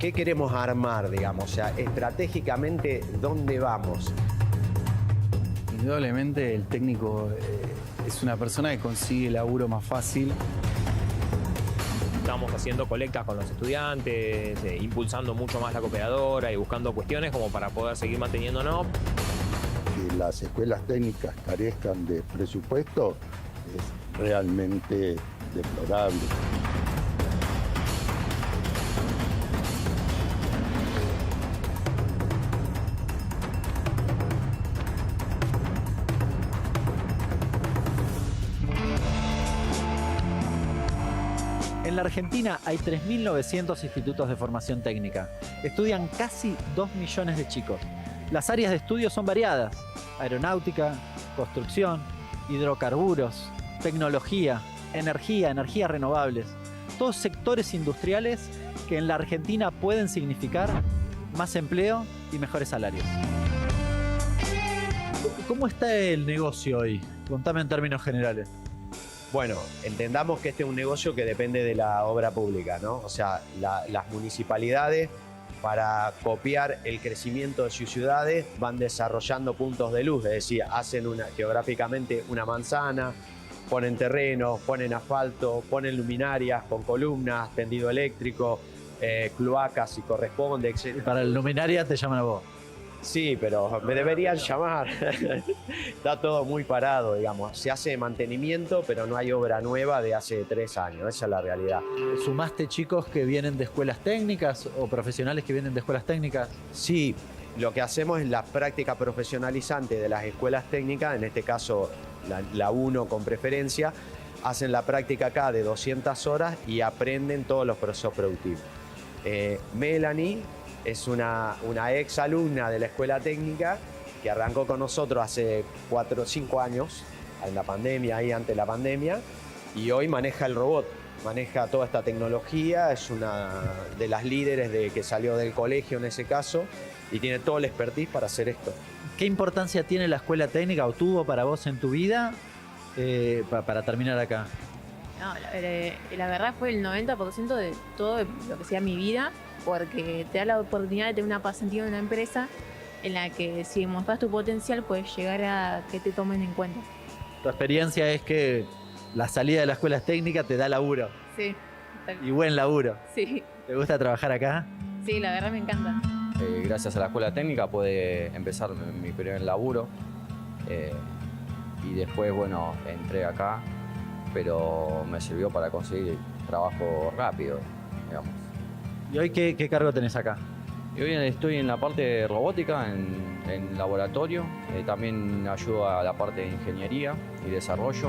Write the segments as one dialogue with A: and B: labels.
A: ¿Qué queremos armar, digamos? O sea, estratégicamente, ¿dónde vamos?
B: Indudablemente el técnico es una persona que consigue laburo más fácil.
C: Estamos haciendo colectas con los estudiantes, impulsando mucho más la cooperadora y buscando cuestiones como para poder seguir manteniéndonos.
D: Que las escuelas técnicas carezcan de presupuesto es realmente deplorable.
E: En la Argentina hay 3.900 institutos de formación técnica. Estudian casi 2 millones de chicos. Las áreas de estudio son variadas: aeronáutica, construcción, hidrocarburos, tecnología, energías renovables. Todos sectores industriales que en la Argentina pueden significar más empleo y mejores salarios. ¿Cómo está el negocio hoy? Contame en términos generales.
A: Bueno, entendamos que este es un negocio que depende de la obra pública, ¿no? O sea, las municipalidades, para copiar el crecimiento de sus ciudades, van desarrollando puntos de luz, es decir, hacen geográficamente una manzana, ponen terrenos, ponen asfalto, ponen luminarias con columnas, tendido eléctrico, cloacas si corresponde, etc.
E: Para el luminaria te llaman a vos.
A: Sí, pero me deberían llamar. Está todo muy parado, digamos. Se hace mantenimiento, pero no hay obra nueva de hace 3 años. Esa es la realidad.
E: ¿Sumaste chicos que vienen de escuelas técnicas o profesionales que vienen de escuelas técnicas?
A: Sí, lo que hacemos es la práctica profesionalizante de las escuelas técnicas, en este caso la 1 con preferencia, hacen la práctica acá de 200 horas y aprenden todos los procesos productivos. Melanie es una ex alumna de la escuela técnica que arrancó con nosotros hace 4 o 5 años, en la pandemia, ahí ante la pandemia, y hoy maneja el robot, maneja toda esta tecnología, es una de las líderes que salió del colegio en ese caso, y tiene todo el expertise para hacer esto.
E: ¿Qué importancia tiene la escuela técnica o tuvo para vos en tu vida para terminar acá?
F: No, la verdad fue el 90% de todo lo que sea mi vida, porque te da la oportunidad de tener una pasantía en una empresa en la que si mostras tu potencial puedes llegar a que te tomen en cuenta.
E: Tu experiencia es que la salida de la escuela técnica te da laburo.
F: Sí.
E: Y buen laburo.
F: Sí.
E: ¿Te gusta trabajar acá?
F: Sí, la verdad me encanta.
G: Gracias a la escuela técnica pude empezar mi primer laburo y después, bueno, entré acá, pero me sirvió para conseguir trabajo rápido, digamos.
E: ¿Y hoy qué cargo tenés acá?
G: Y hoy estoy en la parte de robótica, en laboratorio, también ayudo a la parte de ingeniería y desarrollo.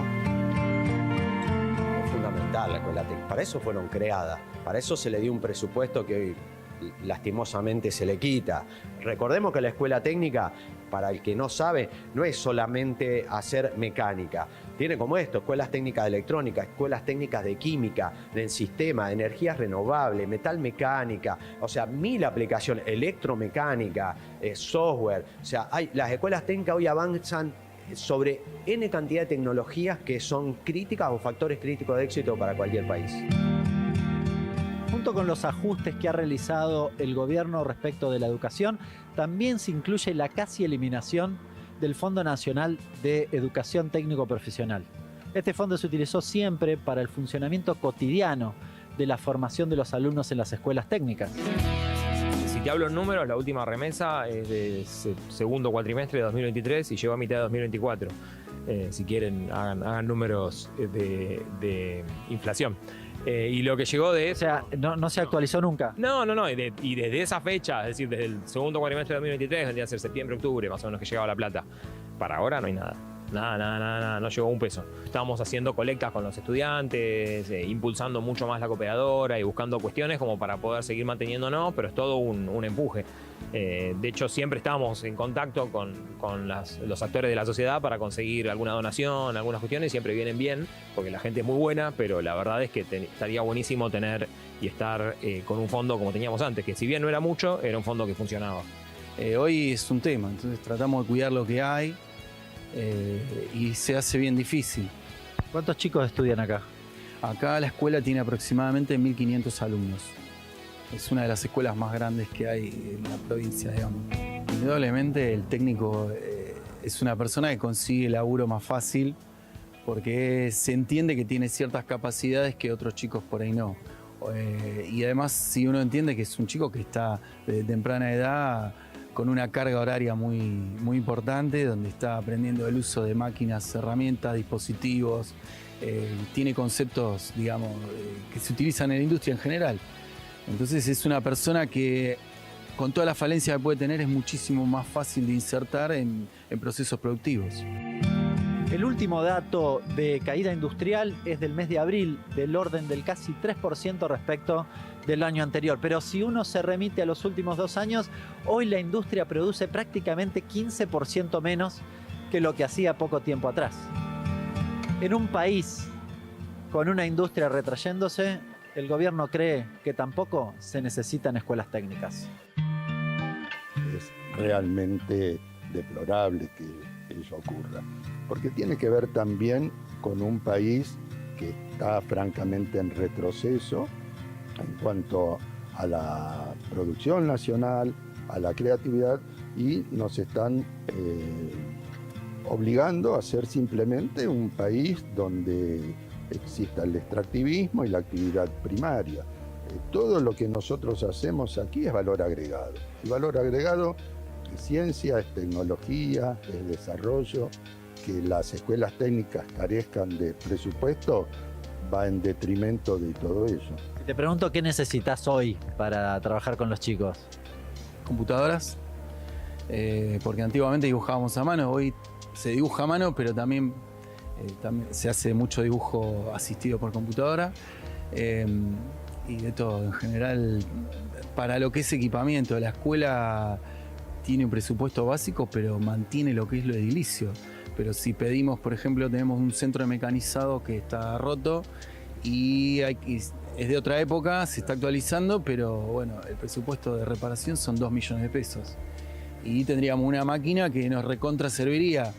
A: Es fundamental la escuela técnica, para eso fueron creadas, para eso se le dio un presupuesto que hoy lastimosamente se le quita. Recordemos que la escuela técnica, para el que no sabe, no es solamente hacer mecánica. Tiene como esto, escuelas técnicas de electrónica, escuelas técnicas de química, del sistema, de energías renovables, metal mecánica, o sea, 1000 aplicaciones, electromecánica, software. O sea, las escuelas técnicas hoy avanzan sobre N cantidad de tecnologías que son críticas o factores críticos de éxito para cualquier país.
E: Junto con los ajustes que ha realizado el gobierno respecto de la educación, también se incluye la casi eliminación del Fondo Nacional de Educación Técnico Profesional. Este fondo se utilizó siempre para el funcionamiento cotidiano de la formación de los alumnos en las escuelas técnicas.
C: Si te hablo en números, la última remesa es de segundo cuatrimestre de 2023 y llegó a mitad de 2024. Si quieren, hagan números de inflación. Y lo que llegó de...
E: O sea, no se actualizó nunca.
C: No. Y desde esa fecha, es decir, desde el segundo cuatrimestre de 2023, vendría a ser septiembre, octubre, más o menos que llegaba la plata. Para ahora no hay nada. Nada, no llegó un peso. Estamos haciendo colectas con los estudiantes, impulsando mucho más la cooperadora y buscando cuestiones como para poder seguir manteniéndonos, pero es todo un empuje. De hecho, siempre estamos en contacto con los actores de la sociedad para conseguir alguna donación, algunas cuestiones, siempre vienen bien, porque la gente es muy buena, pero la verdad es que estaría buenísimo tener y estar con un fondo como teníamos antes, que si bien no era mucho, era un fondo que funcionaba.
B: Hoy es un tema, entonces tratamos de cuidar lo que hay y se hace bien difícil.
E: ¿Cuántos chicos estudian acá?
B: Acá la escuela tiene aproximadamente 1500 alumnos. Es una de las escuelas más grandes que hay en la provincia, digamos. Indudablemente el técnico es una persona que consigue laburo más fácil porque se entiende que tiene ciertas capacidades que otros chicos por ahí no. Y además, si uno entiende que es un chico que está desde temprana edad con una carga horaria muy, muy importante, donde está aprendiendo el uso de máquinas, herramientas, dispositivos, tiene conceptos, digamos, que se utilizan en la industria en general. Entonces es una persona que, con toda la falencia que puede tener, es muchísimo más fácil de insertar en procesos productivos.
E: El último dato de caída industrial es del mes de abril, del orden del casi 3% respecto del año anterior. Pero si uno se remite a los últimos 2 años, hoy la industria produce prácticamente 15% menos que lo que hacía poco tiempo atrás. En un país con una industria retrayéndose, el gobierno cree que tampoco se necesitan escuelas técnicas.
D: Es realmente deplorable que ello ocurra, porque tiene que ver también con un país que está francamente en retroceso en cuanto a la producción nacional, a la creatividad, y nos están obligando a ser simplemente un país donde exista el extractivismo y la actividad primaria. Todo lo que nosotros hacemos aquí es valor agregado. El valor agregado es ciencia, es tecnología, es desarrollo. Que las escuelas técnicas carezcan de presupuesto va en detrimento de todo ello.
E: Te pregunto, ¿qué necesitas hoy para trabajar con los chicos?
B: Computadoras, porque antiguamente dibujábamos a mano, hoy se dibuja a mano, pero también se hace mucho dibujo asistido por computadora, y de todo. En general, para lo que es equipamiento, la escuela tiene un presupuesto básico, pero mantiene lo que es lo edilicio. Pero si pedimos, por ejemplo, tenemos un centro de mecanizado que está roto y es de otra época, se está actualizando, pero bueno, el presupuesto de reparación son 2 millones de pesos. Y tendríamos una máquina que nos recontra serviría.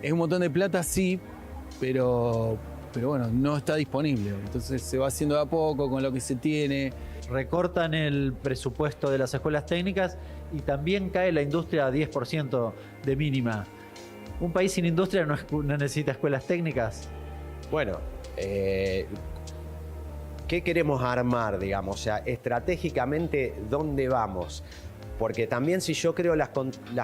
B: Es un montón de plata, sí, pero bueno, no está disponible. Entonces se va haciendo de a poco con lo que se tiene.
E: Recortan el presupuesto de las escuelas técnicas y también cae la industria a 10% de mínima. ¿Un país sin industria no necesita escuelas técnicas?
A: Bueno, ¿qué queremos armar, digamos? O sea, estratégicamente, ¿dónde vamos? Porque también si yo creo las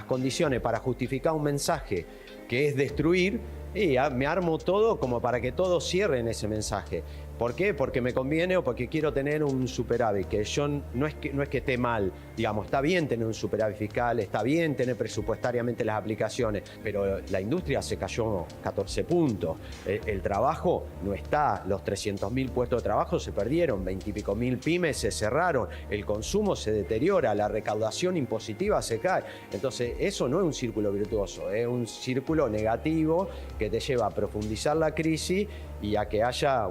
A: condiciones para justificar un mensaje que es destruir, y me armo todo como para que todos cierren ese mensaje. ¿Por qué? Porque me conviene o porque quiero tener un superávit, que yo no es que esté mal, digamos, está bien tener un superávit fiscal, está bien tener presupuestariamente las aplicaciones, pero la industria se cayó 14 puntos, el trabajo no está, los 300.000 puestos de trabajo se perdieron, 20 y pico mil pymes se cerraron, el consumo se deteriora, la recaudación impositiva se cae. Entonces eso no es un círculo virtuoso, es un círculo negativo que te lleva a profundizar la crisis y a que haya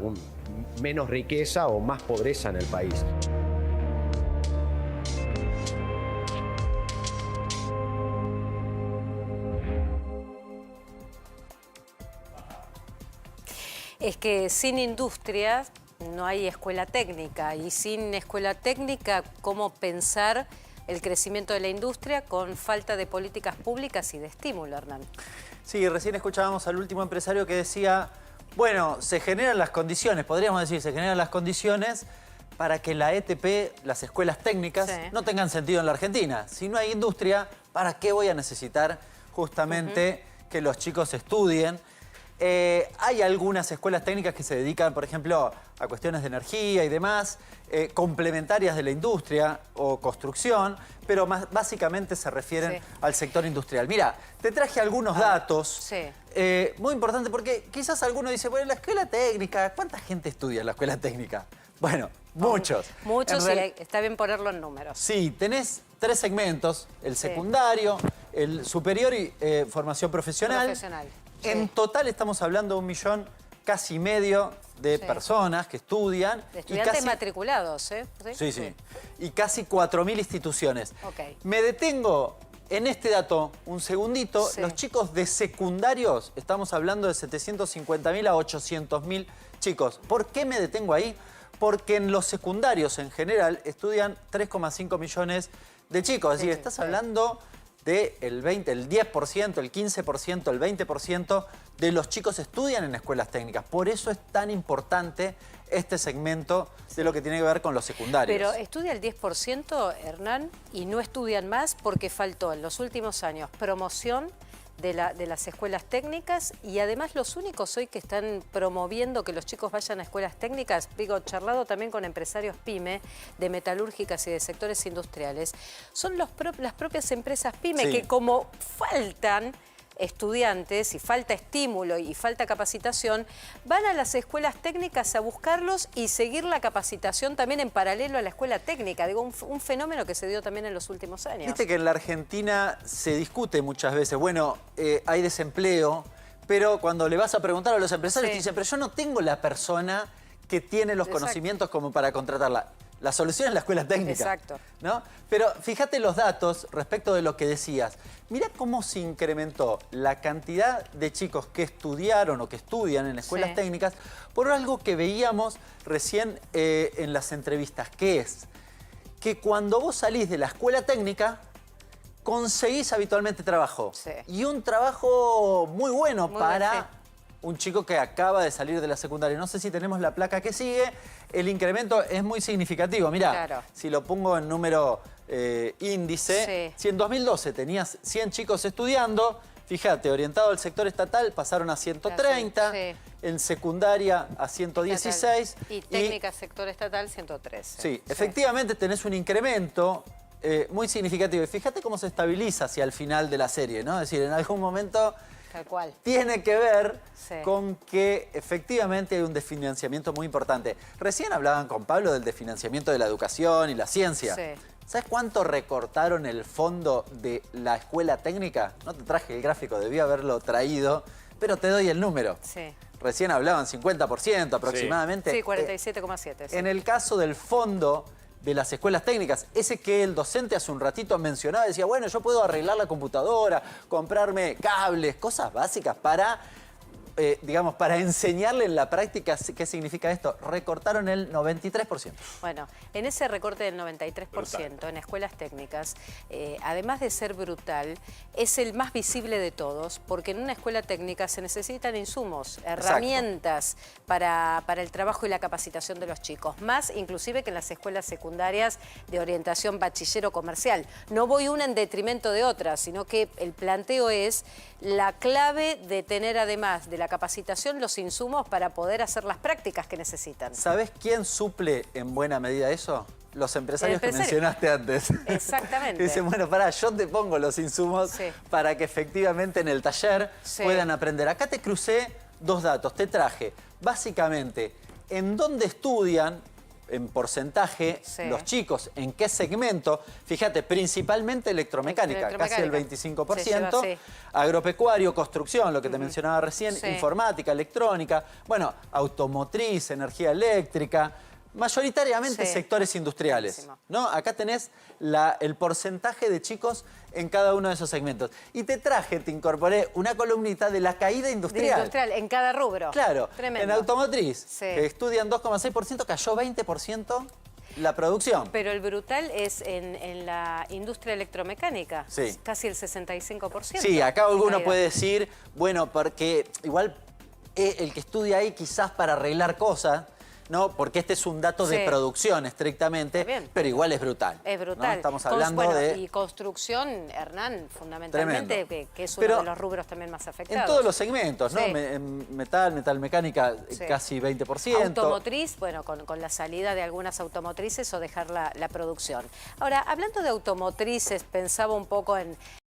A: menos riqueza o más pobreza en el país.
H: Es que sin industria no hay escuela técnica, y sin escuela técnica, ¿cómo pensar el crecimiento de la industria con falta de políticas públicas y de estímulo, Hernán?
E: Sí, recién escuchábamos al último empresario que decía, bueno, se generan las condiciones, podríamos decir, se generan las condiciones para que la ETP, las escuelas técnicas, no tengan sentido en la Argentina. Si no hay industria, ¿para qué voy a necesitar justamente que los chicos estudien? Hay algunas escuelas técnicas que se dedican, por ejemplo, a cuestiones de energía y demás, complementarias de la industria o construcción, pero básicamente se refieren al sector industrial. Mira, te traje algunos datos muy importantes, porque quizás alguno dice, bueno, la escuela técnica, ¿cuánta gente estudia en la escuela técnica? Bueno, muchos.
H: Muchos, y está bien ponerlo en números.
E: Sí, tenés 3 segmentos, el secundario, el superior y formación profesional. En total estamos hablando de 1,5 millones casi de personas que estudian.
H: De estudiantes matriculados, ¿eh?
E: Sí. Y casi 4.000 instituciones. Me detengo en este dato un segundito. Los chicos de secundarios, estamos hablando de 750.000 a 800.000 chicos. ¿Por qué me detengo ahí? porque en los secundarios en general estudian 3,5 millones de chicos. Es decir, estás hablando del 20, el 10%, el 15%, el 20% de los chicos estudian en escuelas técnicas. Por eso es tan importante este segmento de lo que tiene que ver con los secundarios.
H: Pero estudia el 10%, Hernán, y no estudian más porque faltó en los últimos años promoción de las escuelas técnicas, y además los únicos hoy que están promoviendo que los chicos vayan a escuelas técnicas, digo, charlado también con empresarios PYME de metalúrgicas y de sectores industriales, son las propias empresas PYME,
E: Sí.
H: que como faltan estudiantes y falta estímulo y falta capacitación, van a las escuelas técnicas a buscarlos y seguir la capacitación también en paralelo a la escuela técnica. Digo, un fenómeno que se dio también en los últimos años.
E: Viste que en la Argentina se discute muchas veces, bueno, hay desempleo, pero cuando le vas a preguntar a los empresarios, te dicen, pero yo no tengo la persona que tiene los conocimientos como para contratarla. La solución es la escuela técnica.
H: Exacto.
E: ¿No? Pero fíjate los datos respecto de lo que decías. Mira cómo se incrementó la cantidad de chicos que estudiaron o que estudian en escuelas técnicas por algo que veíamos recién en las entrevistas, que es que cuando vos salís de la escuela técnica, conseguís habitualmente trabajo.
H: Sí.
E: Y un trabajo muy bueno
H: Muy
E: para
H: bien,
E: un chico que acaba de salir de la secundaria. No sé si tenemos la placa que sigue. El incremento es muy significativo. Mirá,
H: Claro.
E: si lo pongo en número índice, si en 2012 tenías 100 chicos estudiando, fíjate, orientado al sector estatal pasaron a 130, en secundaria a 116.
H: Y técnica sector estatal 113.
E: Sí, efectivamente tenés un incremento muy significativo. Y fíjate cómo se estabiliza hacia el final de la serie, ¿no? Es decir, en algún momento
H: Tal cual.
E: tiene que ver con que efectivamente hay un desfinanciamiento muy importante. Recién hablaban con Pablo del desfinanciamiento de la educación y la ciencia.
H: Sí.
E: ¿Sabes cuánto recortaron el fondo de la escuela técnica? No te traje el gráfico, debí haberlo traído, pero te doy el número.
H: Sí.
E: Recién hablaban 50% aproximadamente.
H: Sí, 47,7.
E: En el caso del fondo de las escuelas técnicas, ese que el docente hace un ratito mencionaba, decía, bueno, yo puedo arreglar la computadora, comprarme cables, cosas básicas para, digamos, para enseñarle en la práctica qué significa esto. Recortaron el 93%.
H: Bueno, en ese recorte del 93% en escuelas técnicas, además de ser brutal, es el más visible de todos, porque en una escuela técnica se necesitan insumos, herramientas para el trabajo y la capacitación de los chicos, más inclusive que en las escuelas secundarias de orientación bachillero comercial. No voy una en detrimento de otra, sino que el planteo es la clave de tener, además de la capacitación, los insumos para poder hacer las prácticas que necesitan.
E: ¿Sabés quién suple en buena medida eso? Los empresarios que mencionaste antes.
H: Exactamente.
E: Dicen, bueno, pará, yo te pongo los insumos para que efectivamente en el taller puedan aprender. Acá te crucé dos datos, te traje básicamente en dónde estudian, en porcentaje, los chicos, en qué segmento. Fíjate, principalmente electromecánica, casi el 25%. Agropecuario, construcción, lo que te mencionaba recién, informática, electrónica, bueno, automotriz, energía eléctrica, mayoritariamente sectores industriales, ¿no? Acá tenés el porcentaje de chicos en cada uno de esos segmentos. Y te incorporé una columnita de la caída industrial.
H: Industrial, en cada rubro.
E: Claro,
H: Tremendo.
E: en automotriz, que estudian 2,6%, cayó 20% la producción.
H: Pero el brutal es en la industria electromecánica, casi el 65%.
E: Sí, acá alguno puede decir, bueno, porque igual el que estudia ahí quizás para arreglar cosas, ¿no? Porque este es un dato de producción estrictamente, pero igual es brutal.
H: Es brutal. ¿No?
E: Estamos hablando de...
H: Y construcción, Hernán, fundamentalmente, que es uno de los rubros también más afectados.
E: En todos los segmentos, ¿no? Metal mecánica, casi 20%.
H: Automotriz, bueno, con la salida de algunas automotrices o dejar la producción. Ahora, hablando de automotrices, pensaba un poco en